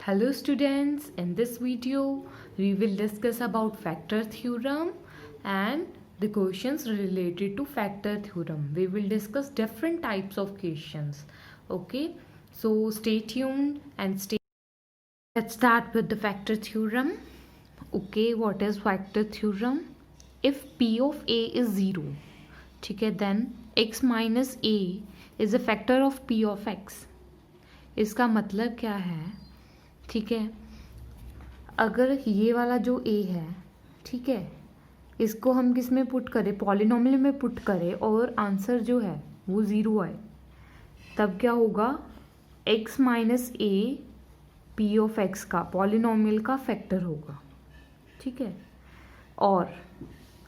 Hello students, in this video we will discuss about factor theorem and the questions related to factor theorem. We will discuss different types of questions. Okay, so stay tuned and stay. Let's start with the factor theorem. Okay, what is factor theorem? If p of a is 0, ठीक है, then x minus a is a factor of p of x. इसका मतलब क्या है? ठीक है, अगर ये वाला जो a है, ठीक है, इसको हम किस में पुट करें, पॉलिनोमियल में पुट करें और आंसर जो है वो 0 आए, तब क्या होगा, x minus a p of x का पॉलिनोमियल का फैक्टर होगा. ठीक है, और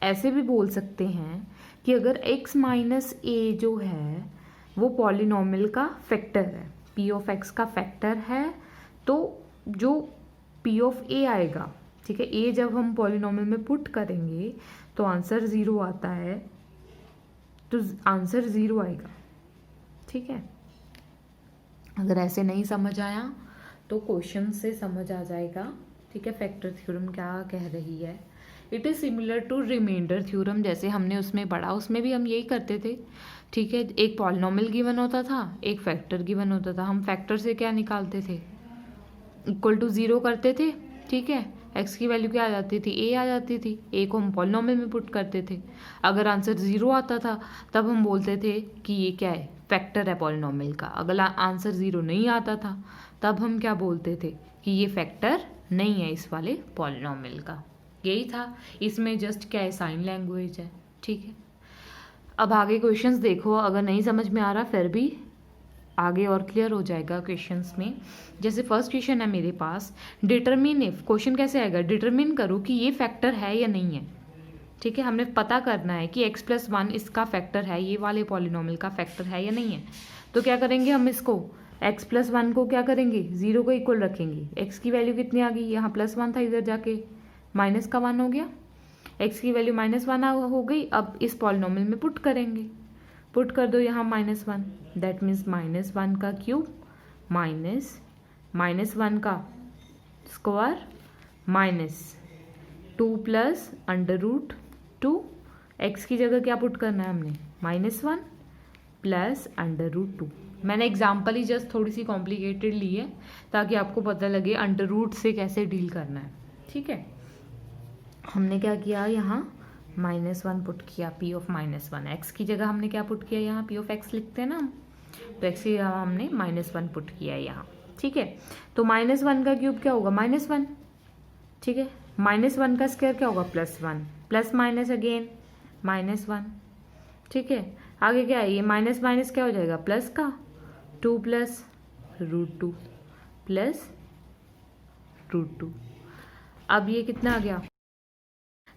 ऐसे भी बोल सकते हैं कि अगर x माइनस a जो है वो पॉलिनोमियल का फैक्टर है, p ऑफ x का फैक्टर है, तो जो p ऑफ a आएगा, ठीक है, a जब हम पॉलिनोमियल में पुट करेंगे तो आंसर 0 आता है, तो आंसर 0 आएगा. ठीक है, अगर ऐसे नहीं समझ आया तो क्वेश्चन से समझ आ जाएगा. ठीक है, फैक्टर थ्योरम क्या कह रही है. It is similar to remainder theorem, जैसे हमने उसमें पढ़ा, उसमें भी हम यही करते थे. ठीक है, एक पॉलिनोमियल गिवन होता था, एक फैक्टर गिवन होता था. हम फैक्टर से क्या निकालते थे, इक्वल टू 0 करते थे. ठीक है, x की वैल्यू क्या आ जाती थी, a आ जाती थी. a को हम पॉलिनोमियल में पुट करते थे. अगर आंसर 0 आता था तब हम बोलते थे कि ये क्या है, फैक्टर है पॉलिनोमियल का. अगर आंसर 0 नहीं आता था तब हम क्या बोलते थे कि ये फैक्टर नहीं है इस वाले पॉलिनोमियल का. यही था, इसमें जस्ट क्या है, साइन लैंग्वेज है. ठीक है, अब आगे क्वेश्चंस देखो, अगर नहीं समझ में आ रहा फिर भी आगे और क्लियर हो जाएगा क्वेश्चंस में. जैसे फर्स्ट क्वेश्चन है मेरे पास, डिटरमिन इफ. क्वेश्चन कैसे आएगा, डिटरमिन करो कि ये फैक्टर है या नहीं है. ठीक है, हमने पता करना है कि x प्लस 1 इसका फैक्टर है, ये वाले पॉलिनोमियल का फैक्टर है या नहीं है. तो क्या करेंगे, हम इसको x प्लस 1 को क्या करेंगे, 0 को इक्वल रखेंगे. x की वैल्यू कितनी आ गई, यहाँ प्लस 1 था, इधर जाके माइनस का 1 हो गया. x की वैल्यू -1 हो गई. अब इस पॉलिनोमियल में पुट करेंगे, पुट कर दो यहाँ -1, दैट मीन्स -1 का क्यूब माइनस -1 का स्क्वायर माइनस 2 प्लस √2. x की जगह क्या पुट करना है हमने, -1 प्लस √2. मैंने एग्जाम्पल ही जस्ट थोड़ी सी कॉम्प्लिकेटेड ली है ताकि आपको पता लगे √ से कैसे डील करना है. ठीक है, हमने क्या किया, यहाँ -1 पुट किया, p ऑफ -1. x की जगह हमने क्या पुट किया, यहाँ p ऑफ x लिखते हैं ना हम, तो x की जगह हमने -1 पुट किया यहाँ. ठीक है, तो -1 का क्यूब क्या होगा, -1. ठीक है, -1 का स्क्वायर क्या होगा, +1, प्लस माइनस अगेन -1. ठीक है, आगे क्या है, ये माइनस माइनस क्या हो जाएगा, प्लस का 2 प्लस √2 प्लस √2. अब ये कितना आ गया,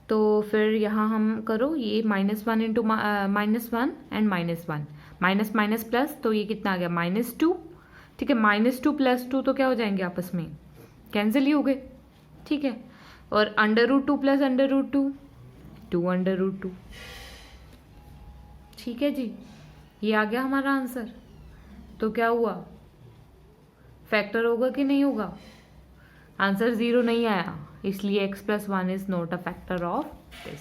तो फिर यहाँ हम करो, ये -1 into -1 and -1, minus minus plus, तो ये कितना आ गया, -2. ठीक है, -2 + 2 तो क्या हो जाएंगे, आपस में कैंसिल ही हो गए. ठीक है, और √2 प्लस √2 2 √2. ठीक है जी, ये आ गया हमारा आंसर. तो क्या हुआ, फैक्टर होगा कि नहीं होगा, आंसर 0 नहीं आया, इसलिए x plus 1 is not a factor of this.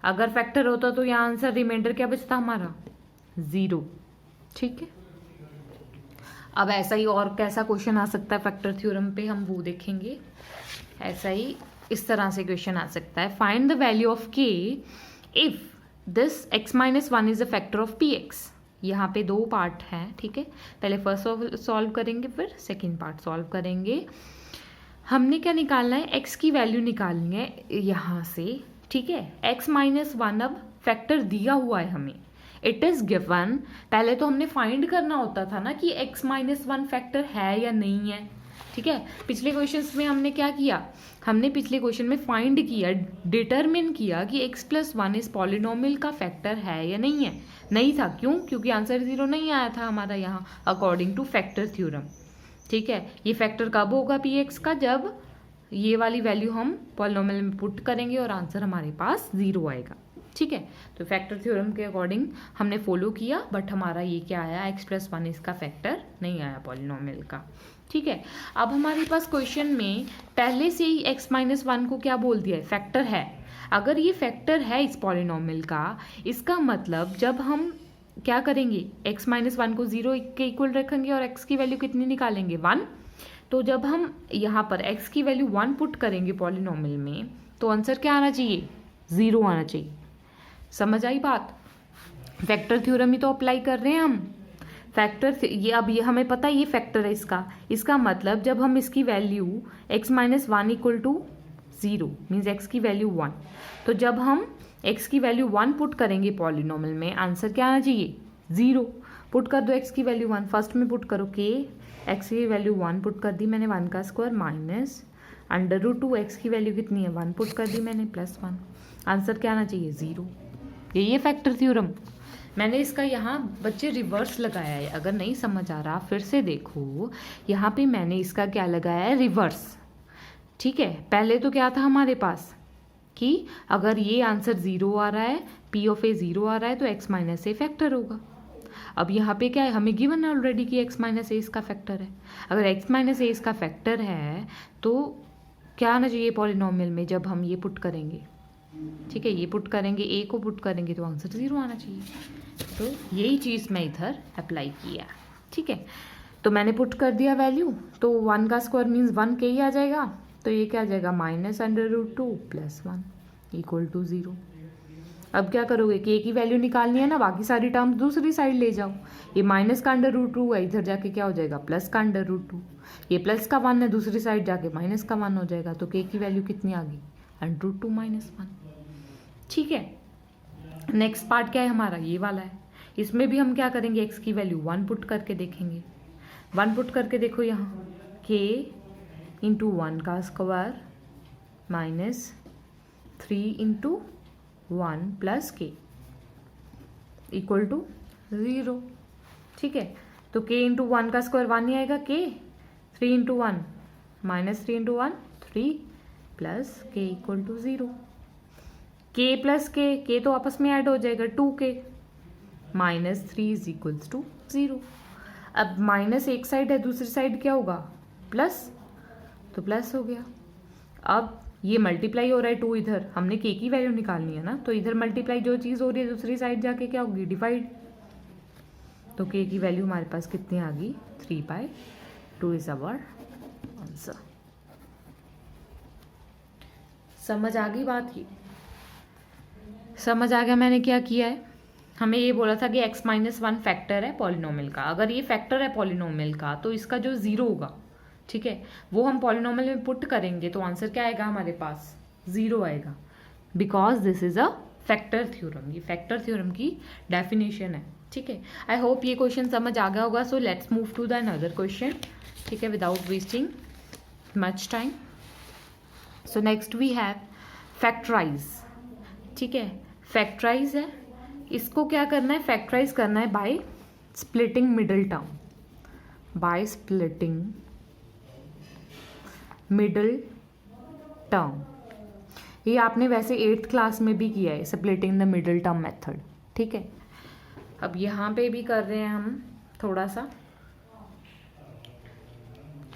अगर फैक्टर होता तो यहाँ आंसर रिमाइंडर क्या बचता हमारा, 0. ठीक है, अब ऐसा ही और कैसा क्वेश्चन आ सकता है फैक्टर थ्योरम पे, हम वो देखेंगे. ऐसा ही इस तरह से क्वेश्चन आ सकता है, find the value of k if this x minus 1 is a factor of px. यहाँ पे 2 पार्ट हैं. ठीक है, पहले फर्स्ट सॉल्व करेंगे, फिर सेकेंड पार्ट सॉल्व करेंगे. हमने क्या निकालना है, x की वैल्यू निकालनी है यहाँ से. ठीक है, x माइनस 1 अब फैक्टर दिया हुआ है हमें, इट इज़ गिवन. पहले तो हमने फाइंड करना होता था ना कि x माइनस 1 फैक्टर है या नहीं है. ठीक है, पिछले क्वेश्चंस में हमने क्या किया, हमने पिछले क्वेश्चन में फाइंड किया, डिटरमिन किया कि x प्लस 1 इस पॉलिनोमियल का फैक्टर है या नहीं है. नहीं था, क्यों, क्योंकि आंसर 0 नहीं आया था हमारा यहाँ अकॉर्डिंग टू फैक्टर थ्योरम. ठीक है, ये फैक्टर कब होगा px का, जब ये वाली वैल्यू हम पॉलिनोमियल में पुट करेंगे और आंसर हमारे पास 0 आएगा. ठीक है, तो फैक्टर थ्योरम के अकॉर्डिंग हमने फॉलो किया, बट हमारा ये क्या आया, x+1 इसका फैक्टर नहीं आया पॉलिनोमियल का। ठीक है, अब हमारे पास क्वेश्चन में पहले से ही x-1 को क्या बोल दिया है, फैक्टर है। अगर ये फैक्टर है इस पॉलिनोमियल का, इसका मतलब जब हम क्या करेंगे, x-1 को 0 के इक्वल रखेंगे और x की वैल्यू कितनी निकालेंगे, 1। तो जब हम यहाँ पर x की वैल्यू 1 पुट करेंगे पॉलिनोमियल में, तो आंसर क्या आना चाहिए, 0 आना चाहिए। समझ आई बात, फैक्टर थ्योरम ही तो अप्लाई कर रहे हैं हम। फैक्टर ये अब ये हमें पता है ये फैक्टर है इसका मतलब जब हम इसकी value x-1 equal to 0 means x की वैल्यू 1, तो जब हम x की वैल्यू 1 पुट करेंगे पॉलिनोमियल में, आंसर क्या आना चाहिए, 0। पुट कर दो x की वैल्यू 1, फर्स्ट में पुट करो k, x की वैल्यू 1 पुट कर दी मैंने, 1 का स्क्वायर माइनस √2, x की वैल्यू कितनी है, 1 पुट कर दी मैंने, +1। आंसर क्या आना चाहिए, 0। यही है फैक्टर थ्योरम। मैंने इसका यहाँ बच्चे रिवर्स लगाया है, अगर नहीं समझ आ रहा फिर से देखो, यहाँ पे मैंने इसका क्या लगाया है, रिवर्स। ठीक है, पहले तो क्या था हमारे पास कि अगर ये आंसर 0 आ रहा है, P ऑफ A 0 आ रहा है, तो x-a फैक्टर होगा। अब यहाँ पे क्या है, हमें गिवन है ऑलरेडी कि x-a इसका फैक्टर है। अगर x-a इसका फैक्टर है तो क्या आना चाहिए पॉलिनोमियल में जब हम ये पुट करेंगे, ठीक है, ये पुट करेंगे, a को पुट करेंगे तो आंसर 0 आना चाहिए। तो यही चीज़ मैं इधर अप्लाई किया। ठीक है, तो मैंने पुट कर दिया वैल्यू, तो 1 का स्क्वायर मीन्स 1 के ही आ जाएगा, तो ये क्या आ जाएगा, -√2 + 1 इक्वल टू 0। अब क्या करोगे, k की वैल्यू निकालनी है ना, बाकी सारी टर्म्स दूसरी साइड ले जाओ। ये माइनस का √2 है, इधर जाके क्या हो जाएगा, प्लस का √2। ये प्लस का 1 है, दूसरी साइड जाके माइनस का 1 हो जाएगा, तो k की वैल्यू कितनी आ गई, √2 - 1। ठीक है, नेक्स्ट पार्ट क्या है हमारा, ये वाला है। इसमें भी हम क्या करेंगे, x की वैल्यू 1 पुट करके देखेंगे। 1 पुट करके देखो, यहाँ k × 1 का स्क्वायर -3 × 1 + k इक्वल टू 0। ठीक है, तो k × 1 का स्क्वायर 1 ही आएगा, k 3 × 1 -3 × 1 3 + k equal to 0। k + k तो आपस में ऐड हो जाएगा, 2k -3 = 0। अब माइनस एक साइड है, दूसरी साइड क्या होगा, प्लस, तो प्लस हो गया। अब ये मल्टीप्लाई हो रहा है 2, इधर हमने k की वैल्यू निकालनी है ना, तो इधर मल्टीप्लाई जो चीज़ हो रही है दूसरी साइड जाके क्या होगी, डिवाइड। तो k की वैल्यू हमारे पास कितनी आ गई, 3/2 इज अवर आंसर। समझ आ गई बात, ये समझ आ गया मैंने क्या किया है। हमें ये बोला था कि x-1 फैक्टर है पॉलिनोमियल का। अगर ये फैक्टर है पॉलिनोमियल का, तो इसका जो 0 होगा, ठीक है, वो हम पॉलिनोमियल में पुट करेंगे, तो आंसर क्या आएगा हमारे पास, 0 आएगा, because this is a factor theorem. ये फैक्टर थ्योरम की डेफिनेशन है। ठीक है, आई होप ये क्वेश्चन समझ आ गया होगा। So let's move to the another question, ठीक है, without wasting much time. So next we have factorise. ठीक है, फैक्टराइज है, इसको क्या करना है, फैक्टराइज करना है by splitting middle term, by splitting middle term. ये आपने वैसे 8th क्लास में भी किया है, splitting the middle term method. ठीक है, अब यहाँ पे भी कर रहे हैं हम थोड़ा सा।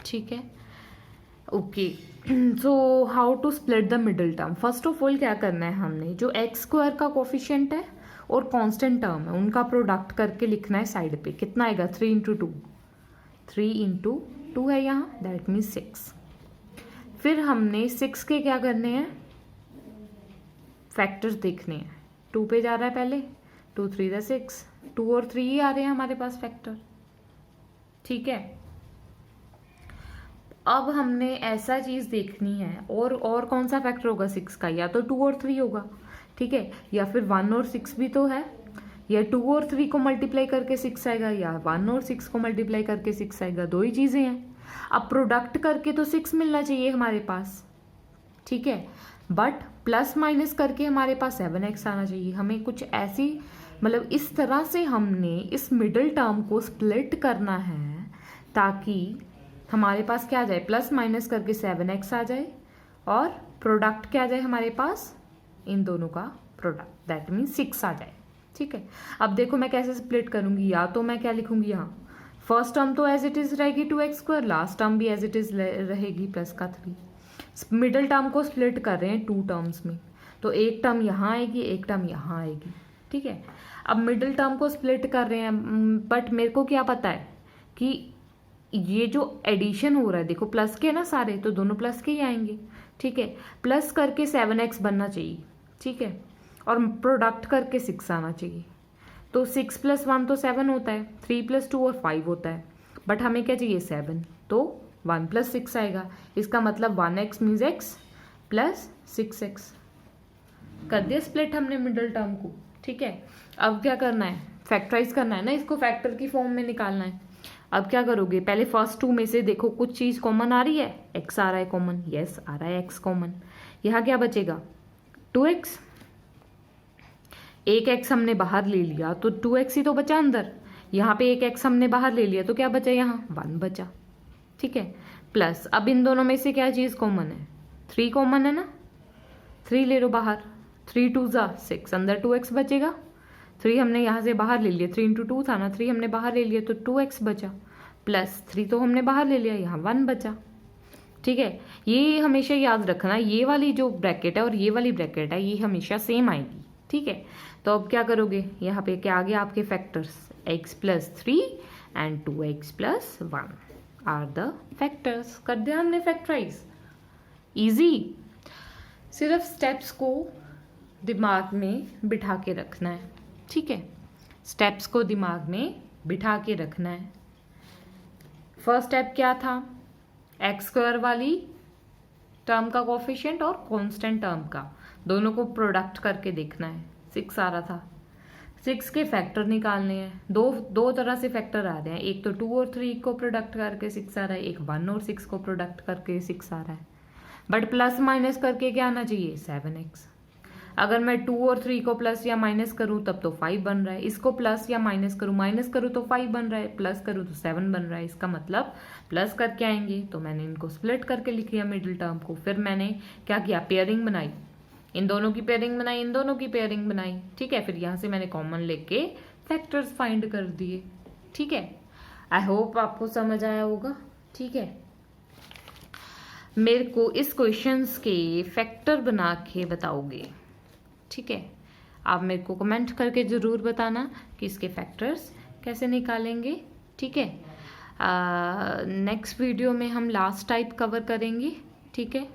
ठीक है, okay, so how to split the middle term. First of all क्या करना है, हमने जो x² का कोफिशिएंट है और कांस्टेंट टर्म है उनका प्रोडक्ट करके लिखना है साइड पे। कितना आएगा, 3 × 2, 3 × 2 है यहाँ, दैट मीन्स 6। फिर हमने 6 के क्या करने हैं, फैक्टर्स देखने हैं। 2 पे जा रहा है पहले, 2 × 3 = 6, 2 और 3 ही आ रहे हैं हमारे पास फैक्टर। ठीक है, अब हमने ऐसा चीज़ देखनी है, और कौन सा फैक्टर होगा 6 का, या तो 2 और 3 होगा, ठीक है, या फिर 1 और 6 भी तो है, या 2 और 3 को मल्टीप्लाई करके 6 आएगा, या 1 और 6 को मल्टीप्लाई करके 6 आएगा, दो ही चीज़ें हैं। अब प्रोडक्ट करके तो 6 मिलना चाहिए हमारे पास, ठीक है, बट प्लस माइनस करके हमारे पास 7x आना चाहिए। हमें कुछ ऐसी, मतलब इस तरह से हमने इस मिडल टर्म को स्प्लिट करना है ताकि हमारे पास क्या आ जाए, प्लस माइनस करके 7x आ जाए और प्रोडक्ट क्या आ जाए हमारे पास, इन दोनों का प्रोडक्ट, दैट मीन्स 6 आ जाए। ठीक है, अब देखो मैं कैसे स्प्लिट करूँगी, या तो मैं क्या लिखूँगी यहाँ, फर्स्ट टर्म तो एज इट इज़ रहेगी 2x², लास्ट टर्म भी एज इट इज़ रहेगी प्लस का 3। मिडल टर्म को स्प्लिट कर रहे हैं 2 टर्म्स में, तो एक टर्म यहाँ आएगी, एक टर्म यहाँ आएगी। ठीक है, अब मिडल टर्म को स्प्लिट कर रहे हैं, बट मेरे को क्या पता है कि ये जो एडिशन हो रहा है, देखो प्लस के ना सारे, तो दोनों प्लस के ही आएंगे। ठीक है, प्लस करके 7x बनना चाहिए। ठीक है, और प्रोडक्ट करके 6 आना चाहिए। तो 6 + 1 तो 7 होता है, 3 + 2 और 5 होता है, बट हमें क्या चाहिए 7, तो 1 + 6 आएगा। इसका मतलब 1x means x plus 6x। कर दिया स्प्लिट हमने मिडल टर्म को। ठीक है, अब क्या करना है, फैक्टराइज करना है ना, इसको फैक्टर की फॉर्म में निकालना है। अब क्या करोगे, पहले फर्स्ट 2 में से देखो कुछ चीज़ कॉमन आ रही है, x आ रहा है कॉमन, यस आ रहा है x कॉमन। यहाँ क्या बचेगा 2x, एक x हमने बाहर ले लिया तो 2x ही तो बचा अंदर। यहाँ पे एक x हमने बाहर ले लिया तो क्या बचा, यहाँ 1 बचा। ठीक है, प्लस अब इन दोनों में से क्या चीज़ कॉमन है, 3 कॉमन है ना, 3 ले लो बाहर, 3 2 ज़ा 6, अंदर 2x बचेगा। 3 हमने यहाँ से बाहर ले लिया, 3 × 2 था ना, 3 हमने बाहर ले लिया तो 2x बचा, प्लस 3 तो हमने बाहर ले लिया, यहाँ 1 बचा। ठीक है, ये हमेशा याद रखना, ये वाली जो ब्रैकेट है और ये वाली ब्रैकेट है ये हमेशा सेम आएगी। ठीक है, तो अब क्या करोगे, यहाँ पे क्या आ गया आपके factors, x + 3 and 2x + 1 are the factors. कर दिया हमने फैक्टराइज, इजी। सिर्फ स्टेप्स को दिमाग में बिठा के रखना है। ठीक है, स्टेप्स को दिमाग में बिठा के रखना है। फर्स्ट स्टेप क्या था, x² वाली टर्म का कोफिशिएंट और कांस्टेंट टर्म का दोनों को प्रोडक्ट करके देखना है। 6 आ रहा था, 6 के फैक्टर निकालने हैं। दो तरह से फैक्टर आ रहे हैं, एक तो 2 और 3 को प्रोडक्ट करके 6 आ रहा है, एक 1 और 6 को प्रोडक्ट करके 6 आ रहा है। बट प्लस माइनस करके क्या आना चाहिए 7x। अगर मैं 2 और 3 को प्लस या माइनस करूँ तब तो 5 बन रहा है, इसको प्लस या माइनस करूँ तो 5 बन रहा है, प्लस करूँ तो 7 बन रहा है। इसका मतलब प्लस करके आएंगे, तो मैंने इनको स्प्लिट करके लिख लिया मिडिल टर्म को। फिर मैंने क्या किया, पेयरिंग बनाई, इन दोनों की पेयरिंग बनाई, इन दोनों की पेयरिंग बनाई। ठीक है, फिर यहाँ से मैंने कॉमन लेके फैक्टर्स फाइंड कर दिए। ठीक है, आई होप आपको समझ आया होगा। ठीक है, मेरे को इस क्वेश्चंस के फैक्टर बना के बताओगे। ठीक है, आप मेरे को कमेंट करके ज़रूर बताना कि इसके फैक्टर्स कैसे निकालेंगे। ठीक है, नेक्स्ट वीडियो में हम लास्ट टाइप कवर करेंगे। ठीक है,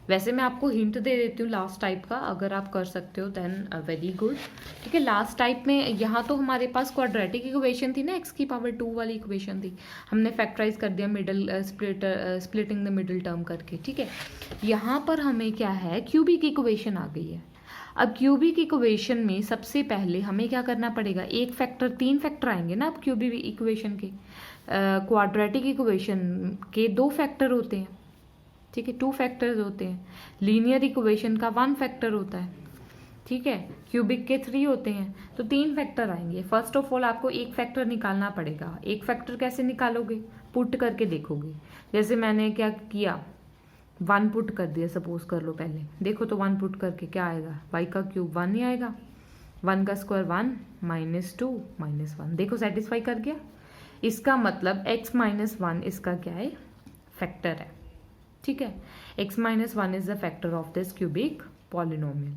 वैसे मैं आपको हिंट दे देती हूँ लास्ट टाइप का, अगर आप कर सकते हो देन वेरी गुड। ठीक है, लास्ट टाइप में यहाँ तो हमारे पास क्वाड्रेटिक इक्वेशन थी ना, x⁻2 वाली इक्वेशन थी, हमने फैक्टराइज कर दिया middle splitting the middle term करके। ठीक है, यहाँ पर हमें क्या है, क्यूबिक इक्वेशन आ गई है। अब क्यूबिक इक्वेशन में सबसे पहले हमें क्या करना पड़ेगा, एक फैक्टर, 3 फैक्टर आएंगे ना अब क्यूबिक इक्वेशन के। क्वाड्रेटिक इक्वेशन के 2 फैक्टर होते हैं। ठीक है, 2 फैक्टर्स होते हैं। लीनियर इक्वेशन का 1 फैक्टर होता है। ठीक है, क्यूबिक के 3 होते हैं, तो 3 फैक्टर आएंगे। फर्स्ट ऑफ ऑल आपको एक फैक्टर निकालना पड़ेगा। एक फैक्टर कैसे निकालोगे, पुट करके देखोगे। जैसे मैंने क्या किया, 1 पुट कर दिया, सपोज कर लो पहले, देखो तो 1 पुट करके क्या आएगा, y का क्यूब 1 ही आएगा, 1 का स्क्वायर 1 -2 -1, देखो सेटिस्फाई कर गया। इसका मतलब x - 1 इसका क्या है, फैक्टर है। ठीक है, x - 1 is the factor of this cubic polynomial.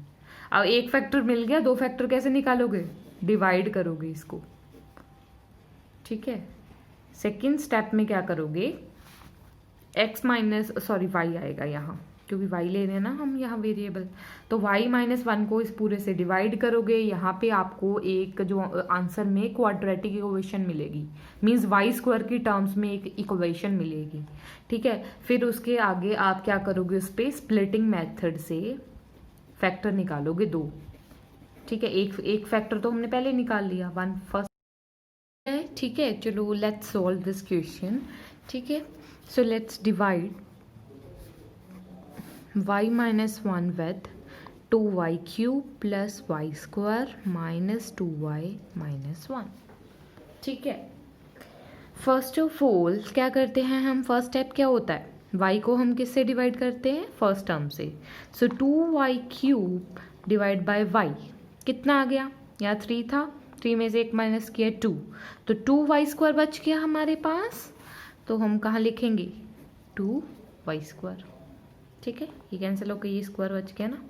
अब एक फैक्टर मिल गया, 2 फैक्टर कैसे निकालोगे, डिवाइड करोगे इसको। ठीक है, सेकेंड स्टेप में क्या करोगे, y आएगा यहाँ, क्योंकि y ले रहे हैं ना हम यहाँ वेरिएबल, तो y - 1 को इस पूरे से डिवाइड करोगे। यहाँ पे आपको एक जो आंसर में क्वाड्रेटिक इक्वेशन मिलेगी, मींस y² की टर्म्स में एक इक्वेशन मिलेगी। ठीक है, फिर उसके आगे आप क्या करोगे, उस पर स्प्लिटिंग मेथड से फैक्टर निकालोगे 2। ठीक है, एक फैक्टर तो हमने पहले निकाल लिया, 1 फर्स्ट है। ठीक है, चलो लेट्स सॉल्व दिस क्वेश्चन। ठीक है, so let's divide y - 1 with 2y³ plus y² minus 2y - 1। ठीक है, फर्स्ट ऑफ ऑल क्या करते हैं हम, फर्स्ट स्टेप क्या होता है, y को हम किससे डिवाइड करते हैं, फर्स्ट टर्म से। सो 2y³ डिवाइड बाय y, कितना आ गया, यहाँ 3 था, 3 में से 1 माइनस किया 2, तो 2y² बच गया हमारे पास। तो हम कहाँ लिखेंगे 2y²। ठीक है, ये कैंसिल होकर ये स्क्वायर बच गया ना।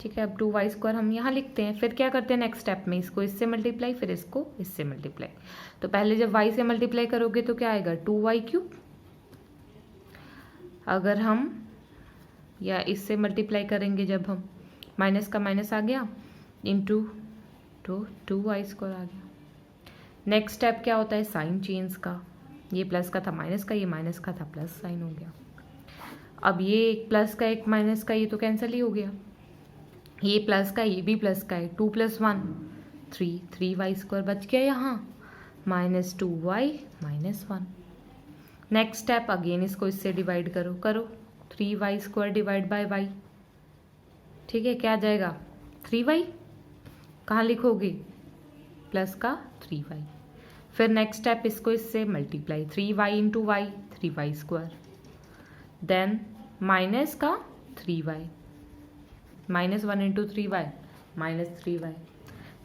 ठीक है, अब 2y² हम यहाँ लिखते हैं। फिर क्या करते हैं नेक्स्ट स्टेप में, इसको इससे मल्टीप्लाई, फिर इसको इससे मल्टीप्लाई। तो पहले जब y से मल्टीप्लाई करोगे तो क्या आएगा 2y³। अगर हम या इससे मल्टीप्लाई करेंगे जब हम, माइनस का माइनस आ गया इंटू, तो 2y² आ गया। नेक्स्ट स्टेप क्या होता है, साइन चेंज का। ये प्लस का था माइनस का, ये माइनस का था प्लस साइन हो गया। अब ये एक प्लस का एक माइनस का, ये तो कैंसिल ही हो गया। ये प्लस का, ये भी प्लस का है, 2 + 1 3, 3y² बच गया यहाँ, -2y -1। नेक्स्ट स्टेप अगेन इसको इससे डिवाइड करो 3y² डिवाइड बाय y। ठीक है, क्या आ जाएगा 3y, कहाँ लिखोगे प्लस का 3y। फिर नेक्स्ट स्टेप इसको इससे multiply, 3y × y 3y², then minus का 3y, -1 × 3y -3y।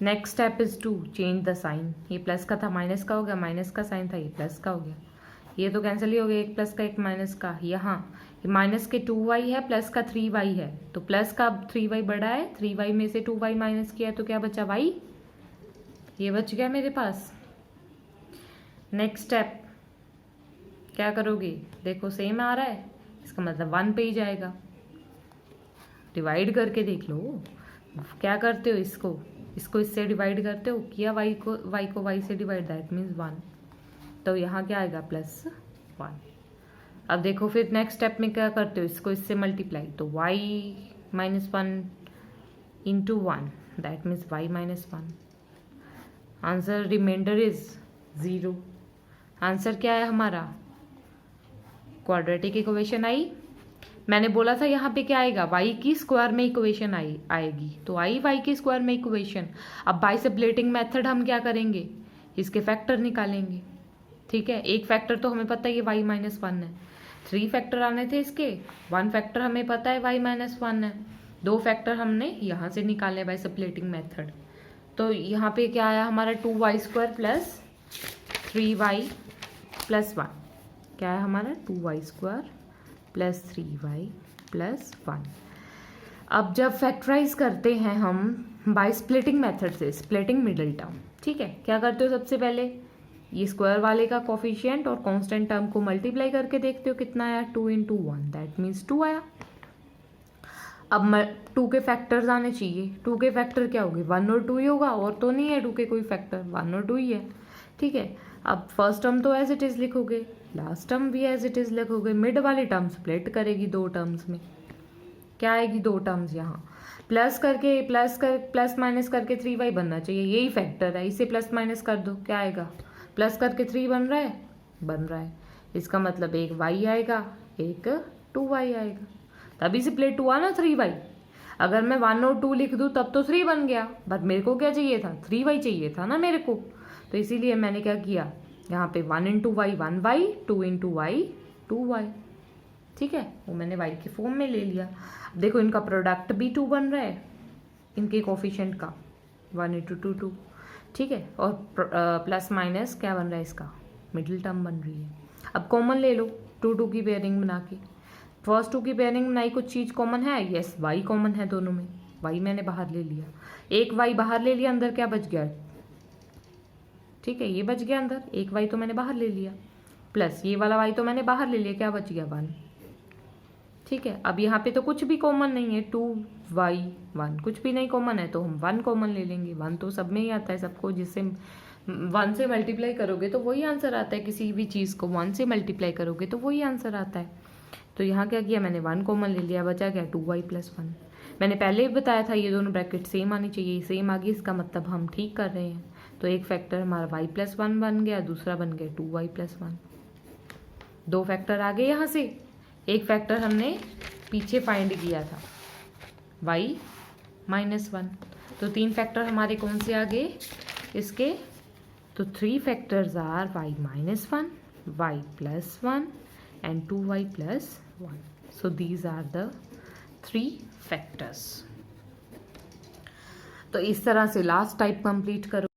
Next step is to change the sign. ये प्लस का था माइनस का हो गया, माइनस का साइन था ये प्लस का हो गया। ये तो कैंसिल ही हो गया, एक प्लस का एक माइनस का। यहाँ माइनस के 2y है, प्लस का 3y है, तो प्लस का 3y बड़ा है, 3y में से 2y माइनस किया तो क्या बचा y, ये बच गया मेरे पास। नेक्स्ट स्टेप क्या करोगे, देखो सेम आ रहा है, इसका मतलब 1 पे ही जाएगा। डिवाइड करके देख लो, क्या करते हो इसको इससे डिवाइड करते हो, किया y को y से डिवाइड, दैट मीन्स 1, तो यहाँ क्या आएगा +1। अब देखो फिर नेक्स्ट स्टेप में क्या करते हो, इसको इससे मल्टीप्लाई, तो y -1 × 1 that means y -1। Answer remainder is 0। Answer क्या है हमारा, क्वाड्रेटिक इक्वेशन आई। मैंने बोला था यहाँ पे क्या आएगा, y की स्क्वायर में इक्वेशन आएगी, तो आई y की स्क्वायर में इक्वेशन। अब बाय सब्लेटिंग मेथड हम क्या करेंगे, इसके फैक्टर निकालेंगे। ठीक है, एक फैक्टर तो हमें पता है ये y -1 है, 3 फैक्टर आने थे इसके, 1 फैक्टर हमें पता है y -1 है, 2 फैक्टर हमने यहाँ से निकाले बाय सब्लेटिंग मेथड। तो यहाँ पे क्या आया हमारा 2y² + 3y + 1, क्या है हमारा 2y² + 3y + 1। अब जब फैक्टराइज करते हैं हम बाय स्प्लिटिंग मेथड से, स्प्लिटिंग मिडिल टर्म, ठीक है, क्या करते हो सबसे पहले ये स्क्वायर वाले का कोफिशिएंट और कांस्टेंट टर्म को मल्टीप्लाई करके देखते हो कितना आया, 2 × 1 दैट मीन्स 2 आया। अब 2 के फैक्टर्स आने चाहिए, 2 के फैक्टर क्या होंगे, 1 और 2 ही होगा, और तो नहीं है 2 के कोई फैक्टर, 1 और 2 ही है। ठीक है, अब फर्स्ट टर्म तो एज इट इज़ लिखोगे, लास्ट टर्म भी एज इट इज़ लिखोगे, मिड वाली टर्म स्प्लिट करेगी 2 टर्म्स में, क्या आएगी 2 टर्म्स यहाँ, प्लस माइनस करके 3y बनना चाहिए, यही फैक्टर है, इसे प्लस माइनस कर दो, क्या आएगा, प्लस करके 3 बन रहा है, इसका मतलब एक y आएगा, एक 2y आएगा, तभी से प्लेट 2 आना 3y। अगर मैं 1 और 2 लिख दूँ तब तो 3 बन गया, बट मेरे को क्या चाहिए था, 3y चाहिए था ना मेरे को, तो इसीलिए मैंने क्या किया, यहाँ पे 1 × y 1y, 2 × y 2y। ठीक है, वो मैंने y के फॉर्म में ले लिया। देखो इनका प्रोडक्ट भी 2 बन रहा है, इनके कोफिशिएंट का 1 × 2 2। ठीक है, और प्लस माइनस क्या बन रहा है, इसका मिडिल टर्म बन रही है। अब कॉमन ले लो, 2 की पेयरिंग बना के, फर्स्ट 2 की पेयरिंग बनाई, कुछ चीज़ कॉमन है, यस y कॉमन है दोनों में, y मैंने बाहर ले लिया, एक y बाहर ले लिया, अंदर क्या बच गया, ठीक है ये बच गया अंदर, एक y तो मैंने बाहर ले लिया, प्लस ये वाला y तो मैंने बाहर ले लिया, क्या बच गया 1। ठीक है, अब यहाँ पे तो कुछ भी कॉमन नहीं है, 2y 1 कुछ भी नहीं कॉमन है, तो हम 1 कॉमन ले लेंगे, 1 तो सब में ही आता है सबको, जिससे 1 से मल्टीप्लाई करोगे तो वही आंसर आता है, किसी भी चीज़ को 1 से मल्टीप्लाई करोगे तो वही आंसर आता है। तो यहाँ क्या किया मैंने, 1 कॉमन ले लिया, बचा क्या 2y + 1। मैंने पहले ही बताया था ये दोनों ब्रैकेट सेम आनी चाहिए, सेम आ गई, इसका मतलब हम ठीक कर रहे हैं। तो एक फैक्टर हमारा y + 1 बन गया, दूसरा बन गया 2y + 1। 2 फैक्टर आ गए यहाँ से, एक फैक्टर हमने पीछे फाइंड किया था y -1, तो 3 फैक्टर हमारे कौन से आ गए इसके, तो 3 factors are y -1, y + 1 and 2y + 1. So these are the 3 factors. तो इस तरह से लास्ट टाइप कंप्लीट करो।